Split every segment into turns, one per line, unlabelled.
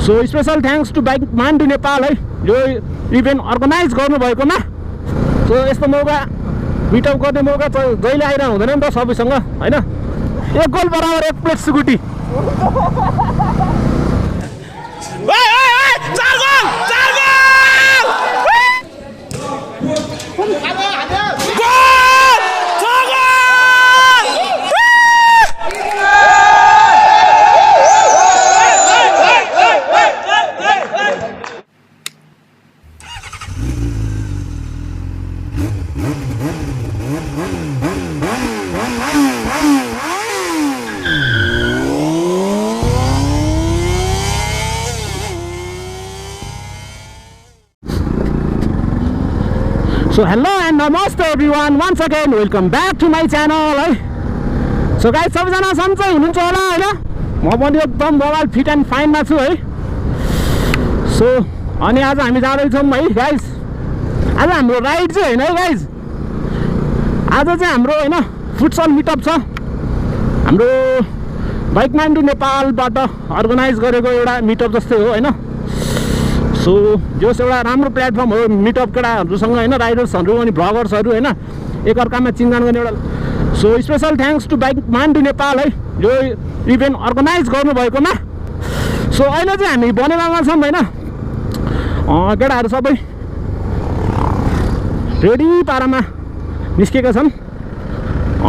So special thanks to Bikemandu Nepal है यो event organise गर्नुभएकोमा। सो यस्तो मौका मिटअप गर्ने मौका जहिले आइरहनु हुँदैन नि त सबैसँग होइन। एक गोल बराबर एक plate सुकुटी। So hello and namaste everyone, once again welcome back to my channel है। So guys सबैजना सन्चै हुनुहुन्छ होला हैन। म पनि एकदम मोबाइल फिट एन्ड फाइनमा छु है। सो अनि आज हामी जाँदैछौँ है गाइस। आज हाम्रो राइड चाहिँ हैन है गाइस, आज चाहिँ हाम्रो हैन फुटसल मिटअप छ। हाम्रो बाइकमान्डु नेपालबाट अर्गनाइज गरेको एउटा मिटअप जस्तै हो हैन। सो जो एउटा राम्रो प्लेटफर्म हो मिटअप केटाहरूसँग होइन, राइडर्सहरू अनि भ्लगर्सहरू होइन एकअर्कामा चिन्जान गर्ने एउटा। So special thanks to Bikemandu Nepal है यो इभेन्ट अर्गनाइज गर्नुभएकोमा। सो अहिले चाहिँ हामी बनेपामा छौँ होइन। केटाहरू सबै रेडी पारामा निस्केका छन्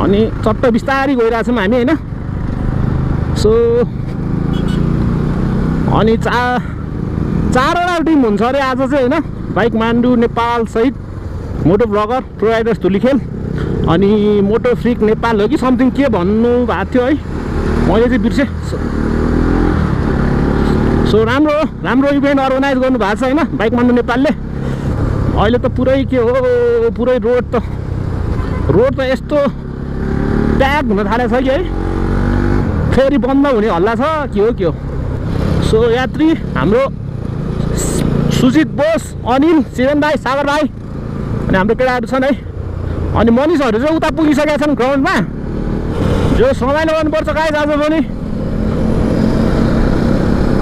अनि चट्ट बिस्तारै गइरहेछौँ हामी होइन। सो अनि चारवटा टिम हुन्छ अरे आज चाहिँ होइन। बाइकमान्डु नेपाल सहित मोटो ब्लगर प्रो राइडर्स धुलीखेल अनि मोटो फ्रिक नेपाल हो कि समथिङ के भन्नु भएको थियो है, मैले चाहिँ बिर्सेँ। सो राम्रो इभेन्ट अर्गनाइज गर्नु भएको छ होइन बाइकमान्डु नेपालले। अहिले त पुरै के हो, पुरै रोड त यस्तो प्याक हुन थालेको छ कि है, फेरि बन्द हुने हल्ला छ के हो। सो यात्री हाम्रो सुजित बोस, अनिल, शिवन भाइ, सागर भाइ अनि हाम्रो केटाहरू छन् है। अनि मनिषहरू चाहिँ उता पुगिसकेका छन् ग्राउन्डमा। जो रमाइलो गर्नुपर्छ गाइस आज पनि।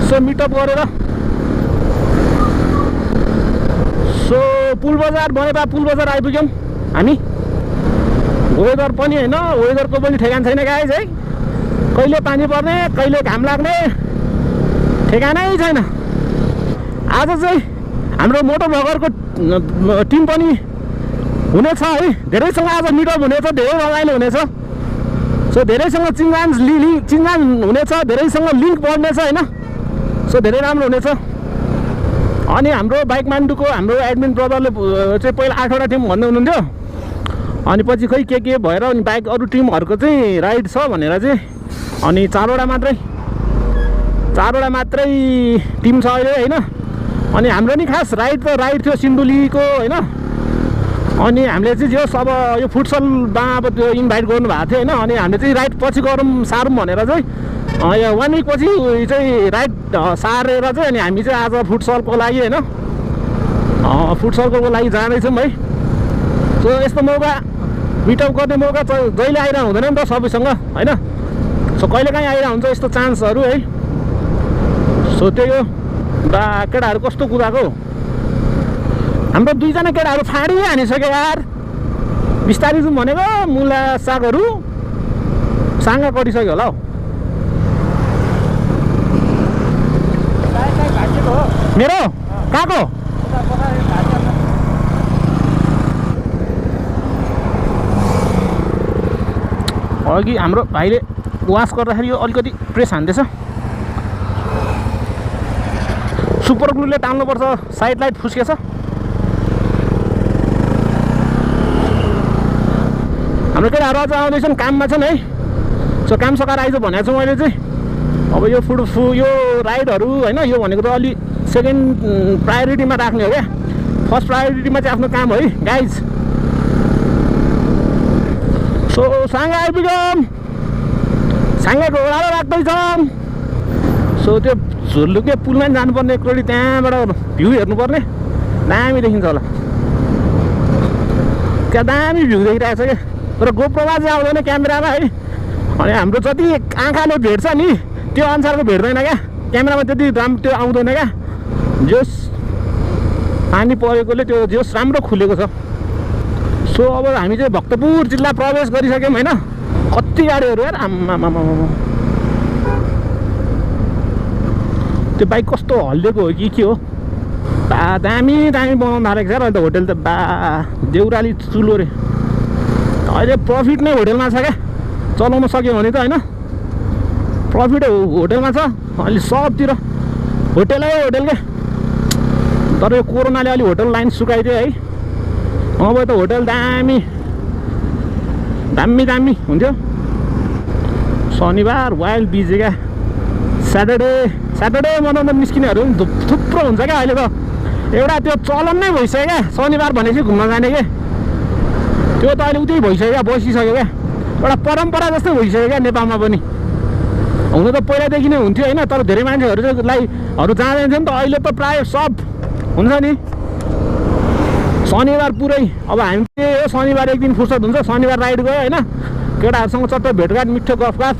सो मिटअप गरेर सो पुल बजार बनेपा पुल बजार आइपुग्यौँ हामी। वेदर पनि होइन, वेदरको पनि ठेगान छैन गाइस है। कहिले पानी पर्ने कहिले घाम लाग्ने ठेगानै छैन। आज चाहिँ हाम्रो मोटो ब्लगरको टिम पनि हुनेछ है। धेरैसँग आज मिटअप हुनेछ, धेरै रमाइलो हुनेछ। सो धेरैसँग चिन्जान हुनेछ, धेरैसँग लिङ्क बढ्नेछ होइन। सो धेरै राम्रो हुनेछ। अनि हाम्रो बाइकमान्डुको हाम्रो एडमिन ब्रदरले चाहिँ पहिला 8वटा टिम भन्दै हुनुहुन्थ्यो, अनि पछि खै के भएर अनि बाइक अरू टिमहरूको चाहिँ राइड छ भनेर चाहिँ अनि चारवटा मात्रै टिम छ अहिले होइन। अनि हाम्रो नि खास राइड थियो सिन्धुलीको होइन। अनि हामीले चाहिँ जो अब यो फुटसलमा अब त्यो इन्भाइट गर्नुभएको थियो होइन। अनि हामीले चाहिँ राइड पछि सारौँ भनेर चाहिँ 1 विक पछि चाहिँ राइड सारेर चाहिँ अनि हामी चाहिँ आज फुटसलको लागि होइन फुटसलको लागि जाँदैछौँ है। सो यस्तो मौका मिटअप गर्ने मौका जहिले आइरहनु हुँदैन नि त सबैसँग होइन। सो कहिलेकाहीँ आइरहनु हुन्छ यस्तो चान्सहरू है। सो त्यही हो केटाहरू कस्तो कुदाको। हाम्रो 2जना केटाहरू फाडी हानिसक्यो यार। बिस्तारै जाउँ भनेको मुला सागहरू साङ्गा गरिसक्यो होला हौ। मेरो कहाँको अघि हाम्रो भाइले वास गर्दाखेरि यो अलिकति प्रेस हान्दैछ। सुपर ग्लुले टाल्नुपर्छ, साइड लाइट फुस्केछ। हाम्रो केटाहरू अझ आउँदैछन्, काममा छन् है। सो काम सकाएर आइज भनेको छु मैले चाहिँ। अब यो यो राइडहरू होइन यो भनेको त अलि सेकेन्ड प्रायोरिटीमा राख्ने हो क्या। फर्स्ट प्रायोरिटीमा चाहिँ आफ्नो काम है गाइज। सो साङ्गा आइपुग्यौँ, साङ्गाको ओह्रालो राख्दैछौँ। सो त्यो झुल्लुके पुलमा पनि जानुपर्ने एकचोटि, त्यहाँबाट भ्यू हेर्नुपर्ने, दामी देखिन्छ होला। त्यहाँ दामी भ्यू देखिरहेको छ क्या, तर गोप्रोमा चाहिँ आउँदैन क्यामेरामा है। अनि हाम्रो जति आँखाले भेट्छ नि त्यो अनुसारको भेट्दैन क्या। क्यामेरामा त्यति राम्रो त्यो आउँदैन क्या जोस पानी परेकोले त्यो जोस राम्रो खुलेको छ सो अब हामी चाहिँ भक्तपुर जिल्ला प्रवेश गरिसक्यौँ होइन कति गाडीहरू यार आम्मामा त्यो बाइक कस्तो हल्लिएको हो कि के हो बा दामी दामी बनाउनु थालेको छ र अहिले त होटेल त बा देउराली चुलो रे अहिले प्रफिट नै होटेलमा छ क्या चलाउन सक्यो भने त होइन प्रफिट होटेलमा छ अहिले सबतिर होटेलै होटेल क्या तर यो कोरोनाले अलि होटल लाइन सुकाइदियो है अब त होटल दामी दामी दामी हुन्थ्यो शनिबार वाइल्ड बिजी क्या स्याटरडे मनाउँदा निस्किनेहरू पनि थुप्रो हुन्छ क्या अहिले त एउटा त्यो चलन नै भइसक्यो क्या शनिबार भनेपछि घुम्न जाने क्या त्यो त अहिले उतै भइसक्यो क्या बसिसक्यो क्या एउटा परम्परा जस्तै भइसक्यो क्या नेपालमा पनि हुनु त पहिलादेखि नै हुन्थ्यो होइन तर धेरै मान्छेहरू जाँदैन थियो नि त अहिले त प्रायः सब हुन्छ नि शनिबार पुरै अब हामी त्यही हो शनिबार एक दिन फुर्सद हुन्छ शनिबार राइड गयो होइन केटाहरूसँग चट्ट भेटघाट मिठो गफगाफ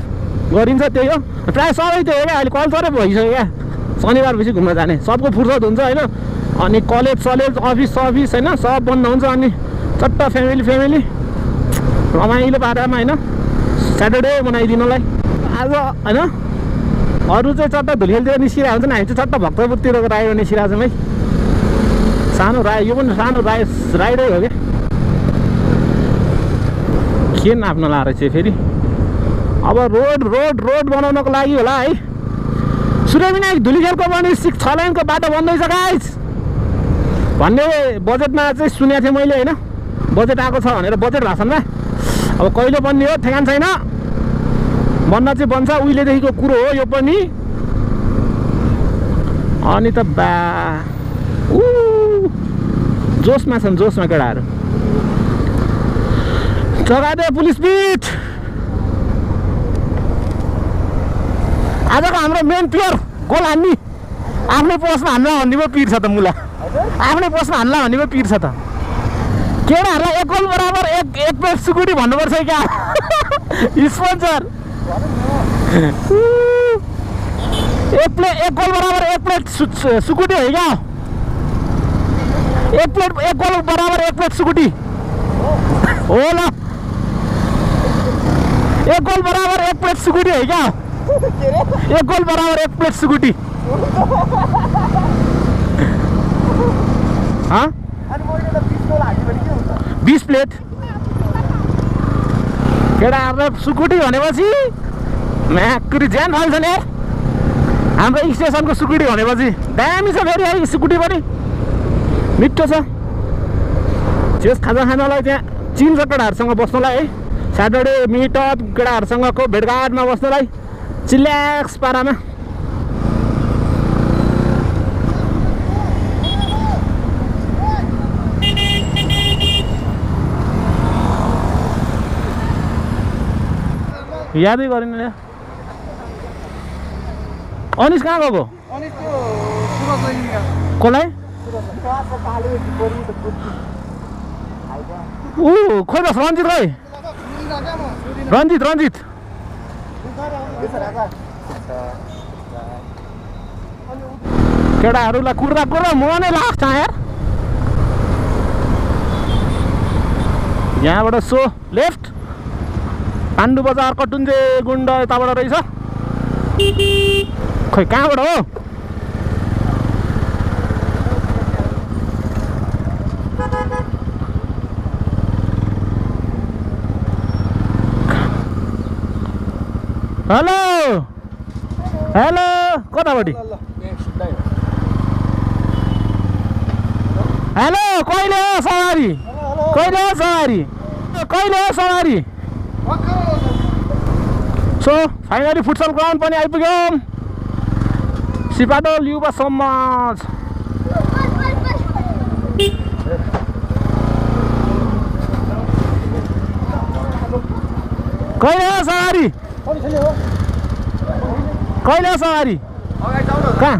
गरिन्छ त्यही हो प्रायः सबै त्यही हो क्या अहिले कल्चरै भइसक्यो क्या शनिबार पछि घुम्न जाने सबको फुर्सद हुन्छ होइन अनि कलेज अफिस होइन सब बन्द हुन्छ अनि चट्ट फ्यामिली रमाइलो पारामा होइन स्याटरडे बनाइदिनुलाई आज होइन अरू चाहिँ चट्ट धुलिखेलतिर निस्किरहेको हुन्छ नि हामी चाहिँ चट्ट भक्तपुरतिरको राइडमा निस्किरहेको छौँ है सानो राइड यो पनि सानो राइडै हो क्या के नाप्न लाएर चाहिँ फेरि अब रोड बनाउनको लागि होला है सूर्यविनायक धुलिखेलको पनि 6 लाइनको बाटो बन्दैछ गाइस भन्ने बजेटमा चाहिँ सुनेको थिएँ मैले होइन बजेट आएको छ भनेर बजेट भाषणमा अब कहिले बन्ने हो ठेगान छैन बन्न चाहिँ बन्छ उहिलेदेखिको कुरो हो यो पनि अनि त बा जोसमा छन् जोसमा केटाहरू जगादे पुलिस बिट आजको हाम्रो मेन प्लेयर गोल हान्ने आफ्नै पोस्टमा हान्ला भन्ने पो पिर छ त मुला आफ्नै पोस्टमा हान्ला भन्ने पो पिर छ त केटाहरूलाई एक गोल बराबर एक प्लेट सुकुटी भन्नुपर्छ क्या स्पोन्सर एक गोल बराबर एक प्लेट सुकुटी हो क्या एक गोल बराबर एक प्लेट सुकुटी हो ल एक गोल बराबर एक प्लेट सुकुटी है क्या एक गोल बराबर एक प्लेट सुकुटी 20 प्लेट केटाहरूलाई सुकुटी भनेपछि म्याकुरी ज्यान फाल्छ नि यार हाम्रो स्टेसनको सुकुटी भनेपछि दामी छ फेरि है सुकुटी पनि मिठो छ त्यस खाजा खानालाई त्यहाँ चिन्छ केटाहरूसँग बस्नलाई है स्याटरडे मिटअप केटाहरूसँगको भेटघाटमा बस्नलाई चिल्याक्स पारामा यादै गरिन अनिस कहाँ गएको कसलाई खोइ बस रन्जित खै रन्जित केटाहरूलाई कुर्दा मनै लाग्छ यार यहाँबाट सो लेफ्ट पाण्डु बजार कटुन्जे गुण्ड यताबाट रहेछ खै कहाँबाट हो हेलो कतापट्टि हेलो कहिले हो सवारी सो फाइनली फुटसल ग्राउन्ड पनि आइपुग्यौँ सिपाटोल युवा समाज कहिले हो सवारी कहाँ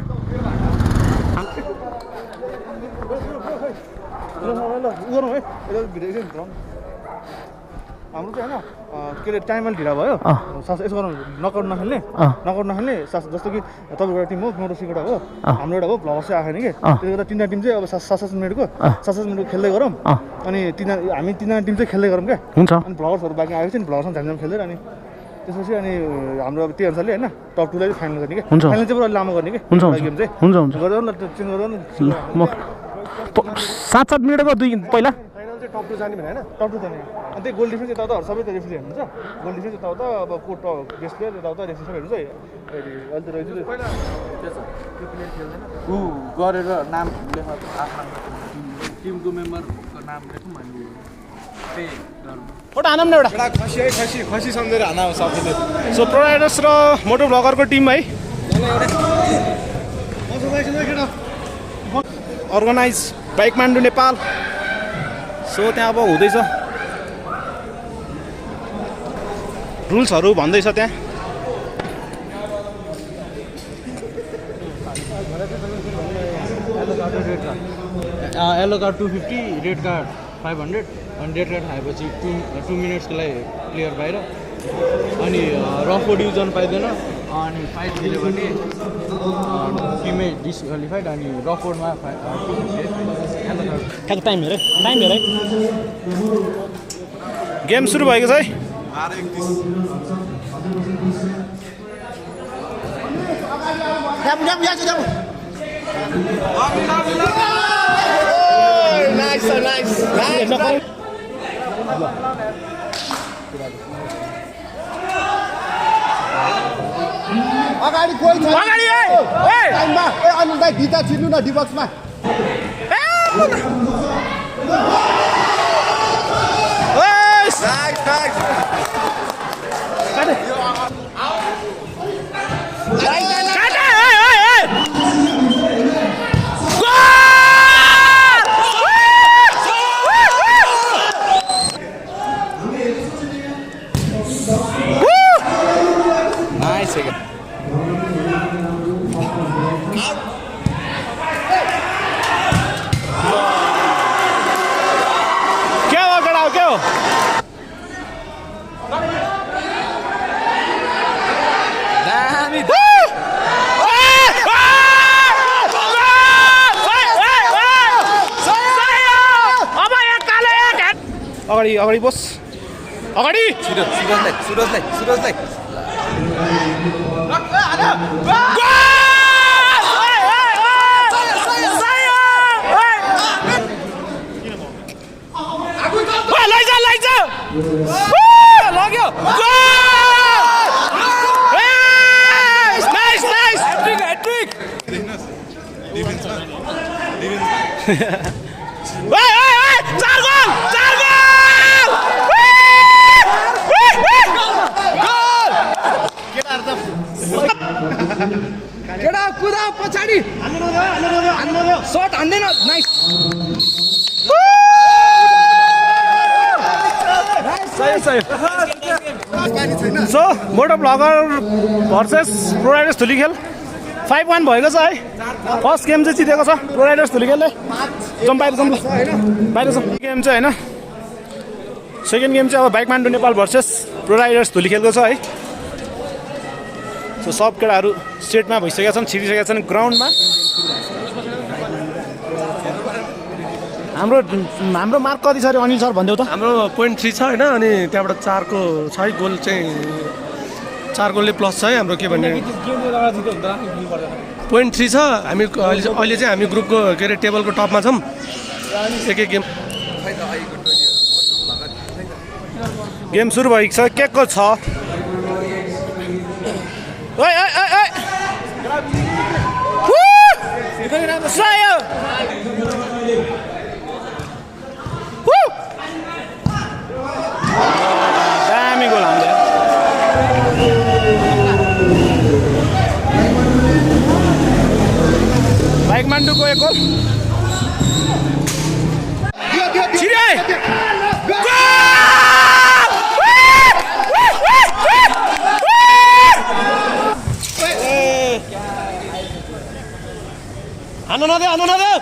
हाम्रो चाहिँ हैन के रे टाइममा ढिला भयो सास यसो गरौँ नकआउट नखेल्ने जस्तो कि तपाईँको एउटा टिम हो मोटोसिको एउटा हो हाम्रो एउटा हो भ्लगर चाहिँ आएन कि त्यसले गर्दा तिनवटा टिम चाहिँ अब 7-7 मिनटको 7-7 मिनटको खेल्दै गरौँ अनि हामी तिनवटा टिम चाहिँ खेल्दै गरौँ क्या
हुन्छ
अनि भ्लगर्सहरू बाँकी आएपछि नि भ्लगर्समा झामझाम खेल्दै अनि त्यसपछि अनि हाम्रो अब त्यही अनुसारले हैन टप 2 लाई फाइनल गर्ने के फाइनल चाहिँ पुरा लामो गर्ने के
हुन्छ
गेम चाहिँ
हुन्छ
गर्दा न चेन्ज गर्दा
म 7-7 मिनेटको दुई पहिला
फाइनल चाहिँ टप 2 जाने भने हैन टप 2 जाने अनि त्यही गोल डिफरेन्स यताउता सबै त रेफ्री हेर्नुहुन्छ गोल डिफरेन्स यताउता अब कोट बेस्ट प्लेयर यताउता रेफ्री सबै हेर्नुहुन्छ अहिले त रहेछ पहिला त्यो प्लेयर खेल्दैन उ गरेर नाम लेख आफ्नो टिमको मेम्बरको नाम लेखौँ हामी त्यही
फोटो हानौँ न एउटा
खसी सम्झेर हाना हो सबैले
सो प्रोराइडर्स र मोटो भ्लगरको टिम है अर्गनाइज बाइकमान्डु नेपाल सो त्यहाँ अब हुँदैछ रुल्सहरू भन्दैछ त्यहाँ
येलो कार्ड 250 रेड कार्ड 500 अनि रेड कार्ड खाएपछि 2 मिनट्सको लागि प्लेयर बाहिर अनि रफोड युज गर्न पाइँदैन अनि फाइट खेल्यो भने टिमै डिस्क्वालिफाइड अनि रफोडमा
ठ्याक्क टाइम हेरे गेम सुरु भएको छ है
अगाडि कोही छैन
अगाडि
टाइममा अनिल दाइ भित्र छिर्नु न डिबक्समा
अगाडि अगाडि बस अगाडि
सुरजलाई
लाग्यो
केटा कुदा पछाडि शट हान्दैन नाइस
सो मोटो भ्लगर भर्सेस प्रोराइडर्स धुलीखेल 5-1 भएको छ है फर्स्ट गेम चाहिँ जितेको छ प्रोराइडर्स धुलीखेलले जम बाहिर छ गेम चाहिँ होइन सेकेन्ड गेम चाहिँ अब बाइकमान्डु नेपाल भर्सेस प्रोराइडर्स धुलीखेलको छ है सो सब केटाहरू स्टेटमा भइसकेका छन् छिरिसकेका छन् ग्राउन्डमा हाम्रो मार्क कति छ अरे अनिल सर भनिदेऊ त
हाम्रो 0.3 छ होइन अनि त्यहाँबाट 4को छ है गोल चाहिँ 4 गोलले प्लस छ है हाम्रो के भन्ने 0.3 छ हामी अहिले चाहिँ हामी ग्रुपको के अरे टेबलको टपमा छौँ एक गेम
गेम सुरु भएको छ के को छ ओइ ओइ ओइ दामी गोल हान्यो बाइकमान्डुको एक गोल हान्नु नदे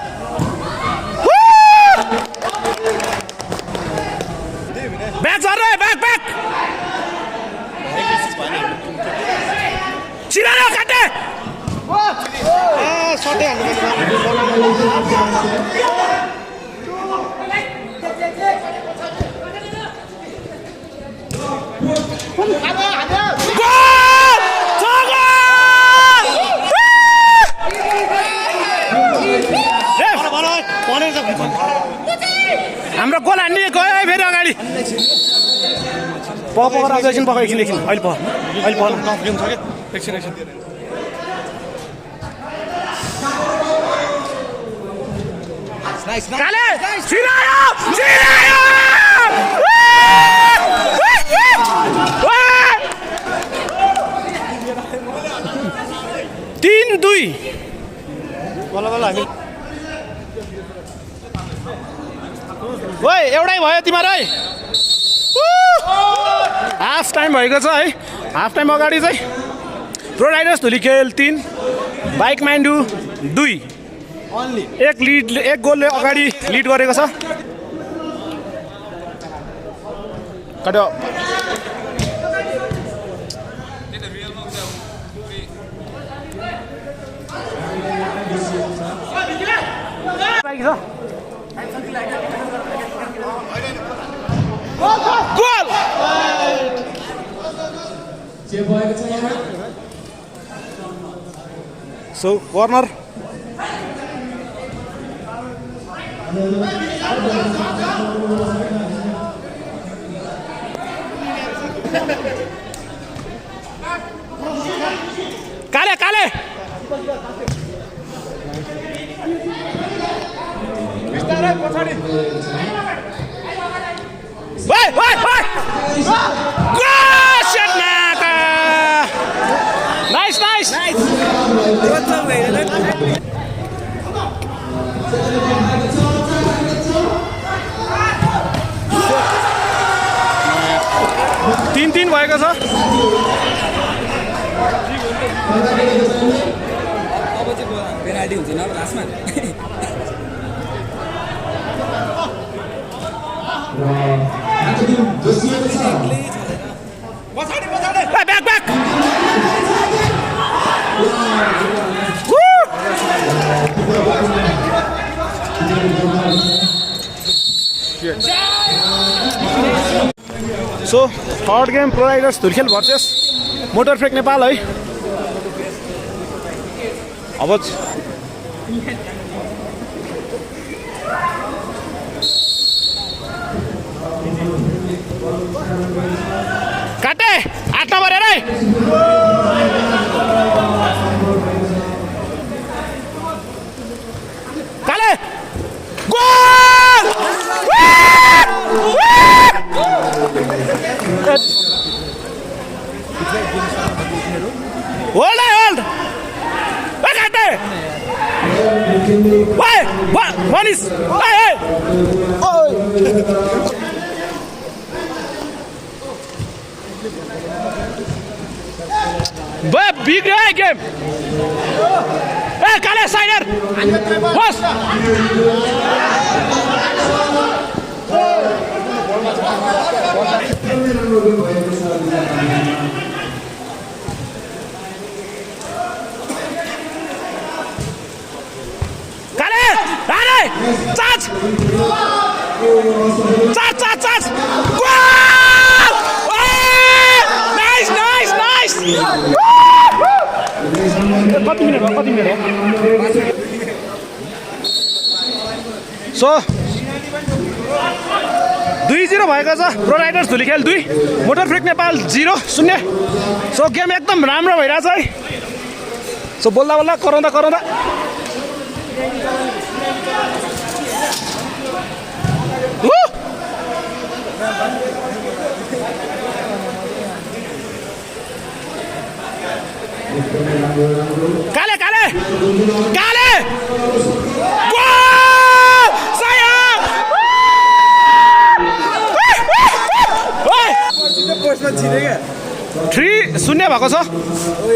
ब्याक झर रे ब्याक छिरायो काटे
सटै हाल्नु
हाम्रो गोल हान्ने गयो है फेरि अगाडि
पकाएर आज एकछिन पकाइ एकछिन एकछिन अहिले
फ्रेम छ क्या एकछिन
काले छिरायो छिरायो 3-2
बल्ल बल्ल हामी
ओइ एउटै भयो तिमीहरू हाफ टाइम भएको छ है हाफ टाइम अगाडि चाहिँ प्रो राइडर्स धुलिखेल 3 बाइक माइन्डु 2 एक गोलले अगाडि लिड गरेको छ कट्यो गोल
सो कर्नर
काले काले
बिस्तारै पछाडि
ओइ ओइ ओइ नाइस नाइस
तीन तीन भएको छ
पेनाल्टी हुन्छ न लास्टमा
पछाडि पछाडि
back back
so third game pro riders Dhulikhel versus motor freak Nepal है अब
काटे 8 नम्बर हेर है काले गोल होल्ड होल्ड ए काटे वाइ वन इज ए बिग है गेम ए काले साइडर बस काले अरे चाच चाच चाच चाच नाइस नाइस नाइस
कति मिनट हो सो 2-0 भएको छ pro riders Dhulikhel 2 motor freak Nepal 0-0 so game एकदम राम्रो भइरहेछ है सो बोल्दा बोल्दा कराउँदा
काले काले काले
पोस्टमा छिरे क्या 3-0 भएको छ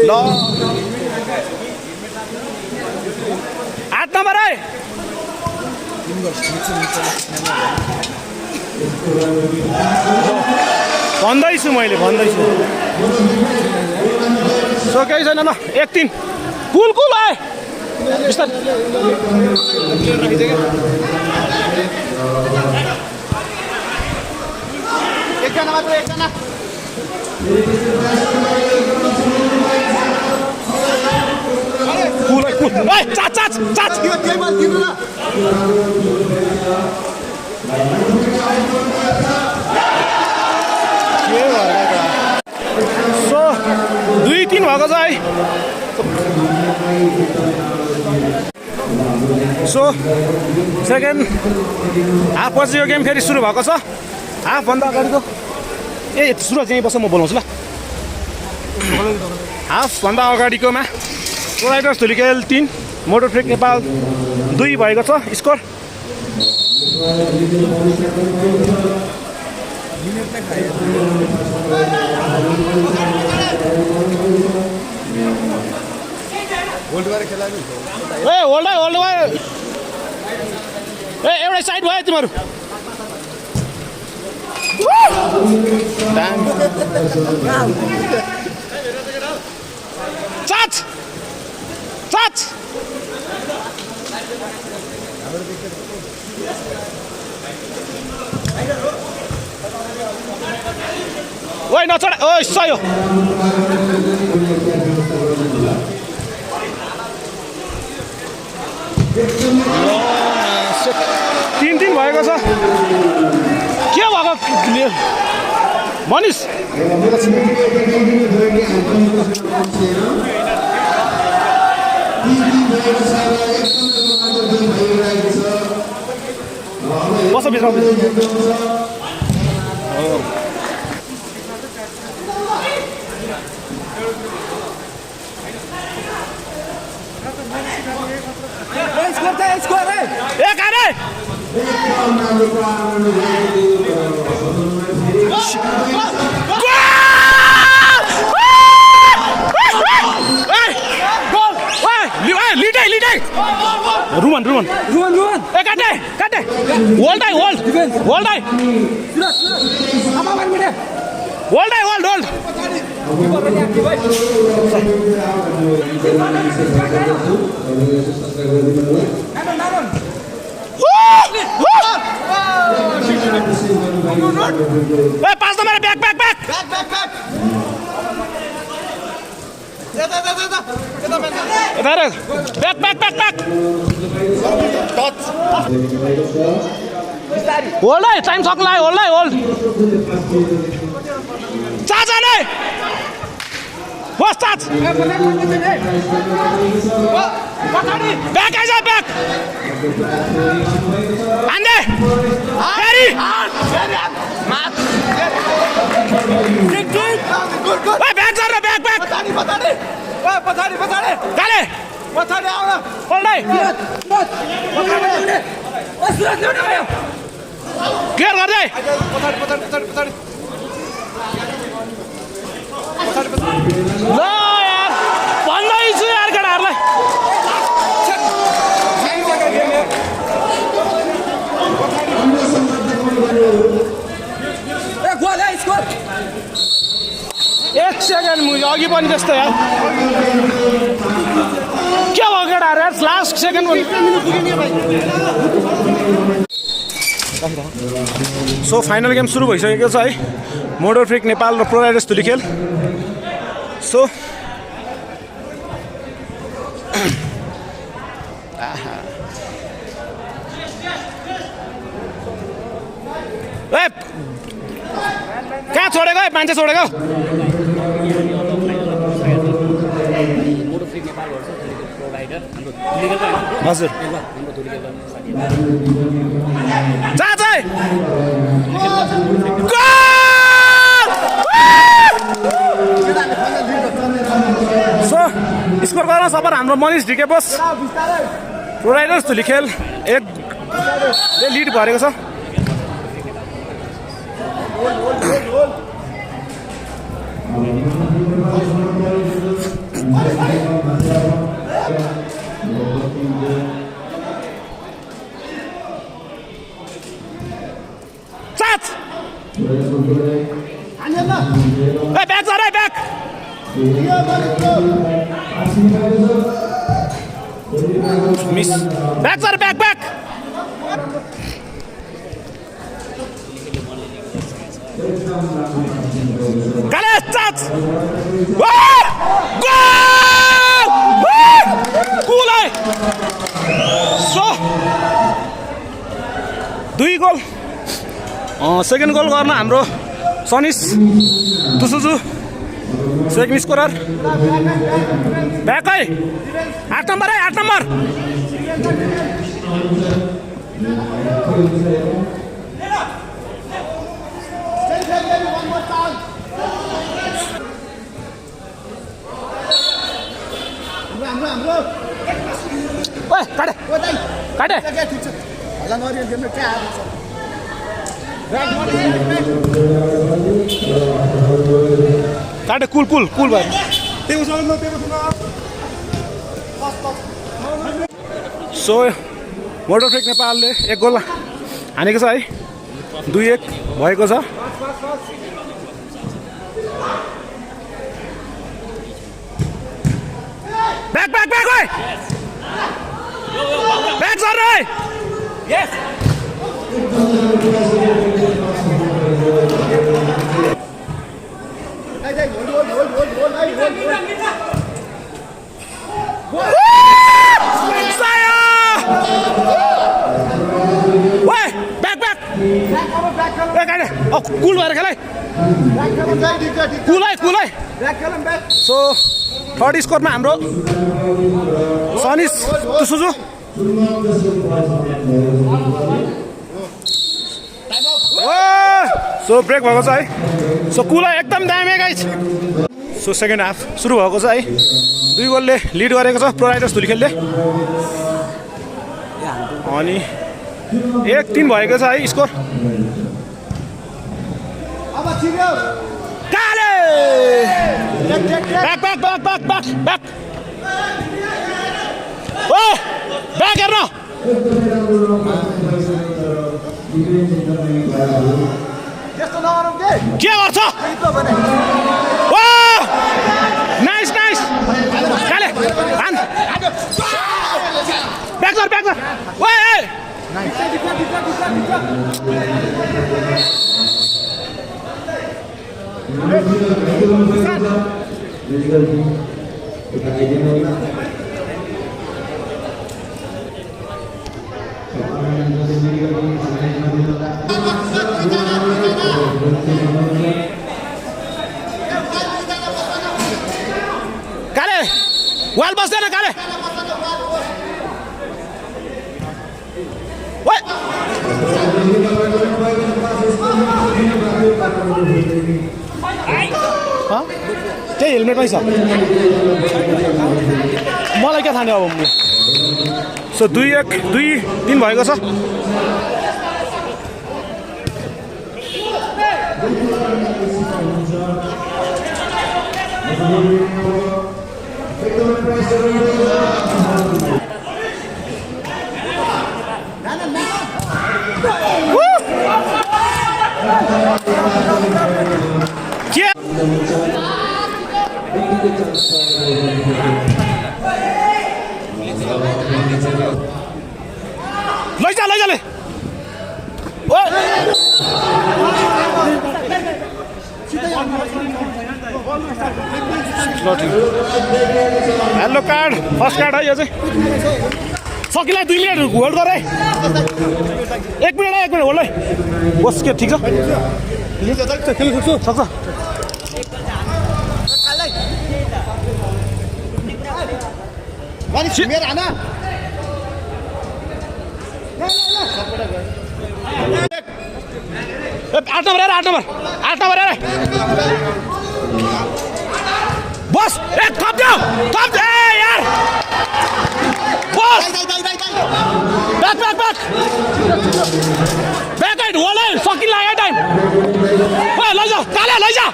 ल
8 नम्बर है
भन्दैछु
सो केही छैन ल 1-3 कुल आए बिस्तारै
एकजना मात्र एकजना
कुल चाच सो 2-3 भएको छ है सो सेकेन्ड हाफ पछि यो गेम फेरि सुरु भएको छ हाफभन्दा अगाडिको सुरु चाहिँ बस म बोलाउँछु ल हाफभन्दा अगाडिकोमा प्रोभाइडर्स धुलिखेल 3 मोटर फ्रिक नेपाल 2 भएको छ स्कोर होल्ड भयो एउटै साइड भयो तिमीहरू चाच ओइ नचढ ओइ सयो तीन भएको छ के भएको मनिष बस भित्र रुमन ए काटे hold a 5 number back hold है टाइम सक्ला होल्ड चाचा नै बस चाच बैक आइज बैक आन्दे फेरि बैक सर बैक पछाडि काले पछाडि आउन होल्ड क्लियर गर्दै ल यार भन्दैछु यार केटाहरूलाई एक सेकेन्ड मुझे अघि पनि त्यस्तो यार के भयो केटाहरू यार last second so final game सुरु भइसकेको छ है मोटर फ्रिक नेपाल र प्रोभाइडर्स धुलिखेल सो कहाँ छोडेको मान्छे छोडेको हजुर सो स्कोर गर्न सबर हाम्रो मनिष ढिके बस प्रोभाइडर्स धुलिखेल 1 लिड भरेको छ back miss back sir back back Kale चाच गोल है सो 2 गोल सेकेन्ड गोल गर्न हाम्रो सनिस तुसुजु सेकेन्ड स्कोरर ब्याक है 8 नम्बर है 8 नम्बर ओए काटे काटे काटे कुल कुल कुल भयो सो मोटर फ्रेक नेपालले 1 गोल हानेको छ है 2-1 भएको छ ब्याक ब्याक ब्याक ओए ब्याक सर रे यस कुल भएर खेल कुल है सो थर्ड स्कोरमा हाम्रो सनिस तुसुजु सो ब्रेक भएको छ है सो कुल एकदम दामी गाइस सो सेकेन्ड हाफ सुरु भएको छ है 2 गोलले लिड गरेको छ प्रो राइडर्स धुलीखेलले अनि 1-3 भएको छ है score Kale back back back back back back ओ ब्याक हेर्न के गर्छ ओ नाइस नाइस काले हान ब्याक सर ओए काले वाल बस्दैन काले ओए त्यही हेलमेटमै छ मलाई क्या थाहा नि अब सो 2-1 2-3 भएको छ लैजा हेलो कार्ड फर्स्ट कार्ड है यो चाहिँ सकिला 2 मिनट होल्ड गर है 1 मिनट होल्ड है बस के ठीक छ खेल्न सक्छ मेरो आना 8 नम्बर बस एक थप दे यार बस बैक राइट होले सकिन लाग्यो टाइम ओए लैजा काले लैजा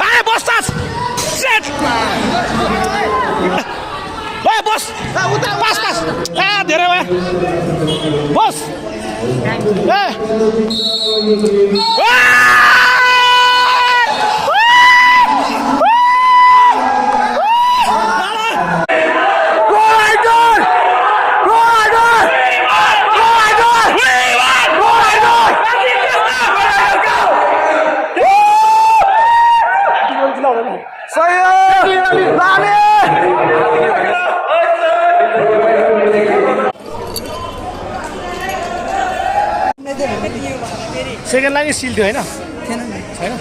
आए बस तास सेट ओए बस पास ए धेरै भयो बस ए
सेकेन्ड लाइन सिल थियो होइन
थिएन नि
छैन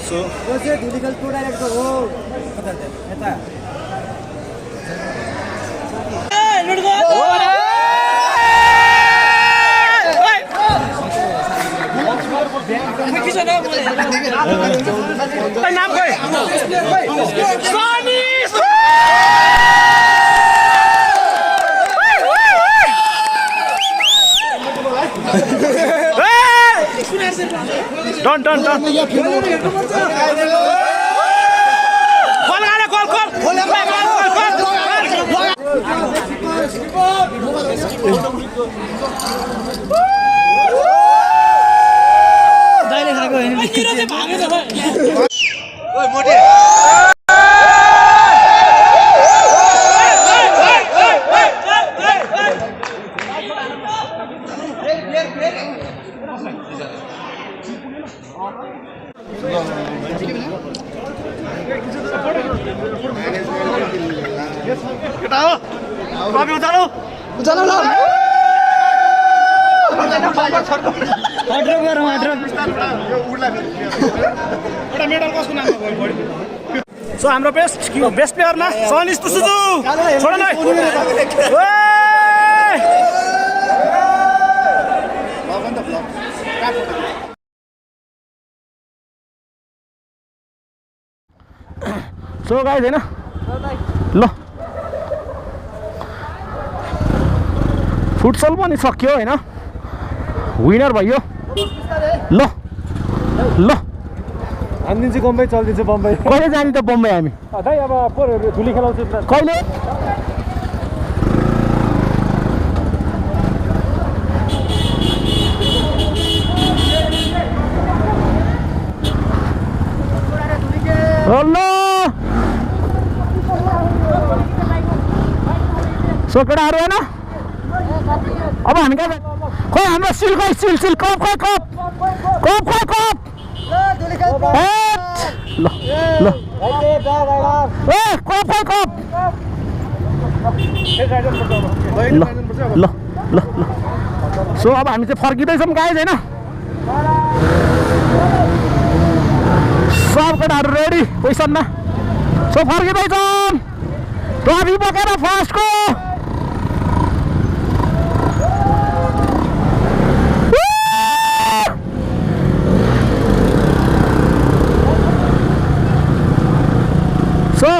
सो
यो चाहिँ धुलीखेल टु डाइरेक्टको हो कता यता
नाम खोइ डन डन डन
दाइले खाएको होइन
केटा हो कपी उचालो
उचालो ल हाड्रो गरौँ हाड्रो
एउटा मेडल कसको नाममा गयो बढी सो हाम्रो बेस्ट प्लेयरमा सनिस तुसुजु छोड न
सो गाइस हैन ल फुटसल पनि सक्यो हैन विनर भयो ल ल
हामी चाहिँ बम्बई चल्दिन्छ बम्बई
कहिले जाने त बम्बई हामी
दाइ अब पोरहरू धुली खेलाउँछ
कहिले हेलो सो केटाहरू होइन अब हामी कहाँ खोइ हाम्रो सिल खोइ सिल कप खोइ कप ल ल ए कप खोइ कप ल ल ल सो अब हामी चाहिँ फर्किँदैछौँ गाइज होइन सब केटाहरू रेडी पोजिसनमा सो फर्किँदैछौँ ट्रफी बोकेर फर्स्टको सो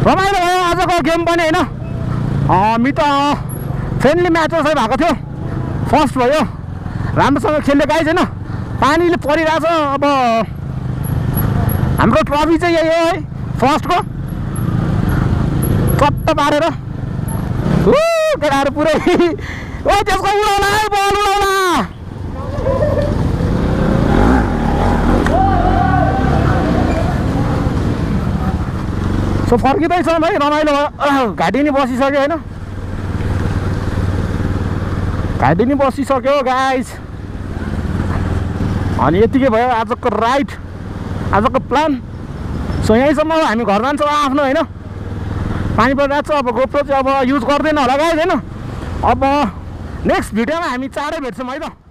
रमाइलो भयो आजको गेम पनि होइन मित फ्रेन्डली म्याचहरू चाहिँ भएको थियो फर्स्ट भयो राम्रोसँग खेल्ने गाइज होइन पानीले परिरहेछ अब हाम्रो ट्रफी चाहिँ यही हो है फर्स्टको चट्ट पारेर केटाहरू पुरै ओ त्यसको उडाउला है बल उडाउला सो फर्किँदैछौँ है रमाइलो भयो घाँटी नि बसिसक्यो होइन घाँटी नि बसिसक्यो गाइस अनि यतिकै भयो आजको राइड आजको प्लान सो यहीँसम्म हामी घर जान्छौँ आफ्नो होइन पानी परिरहेको छ अब गोप्रो चाहिँ अब युज गर्दैन होला गाइस होइन अब नेक्स्ट भिडियोमा हामी चाँडै भेट्छौँ है त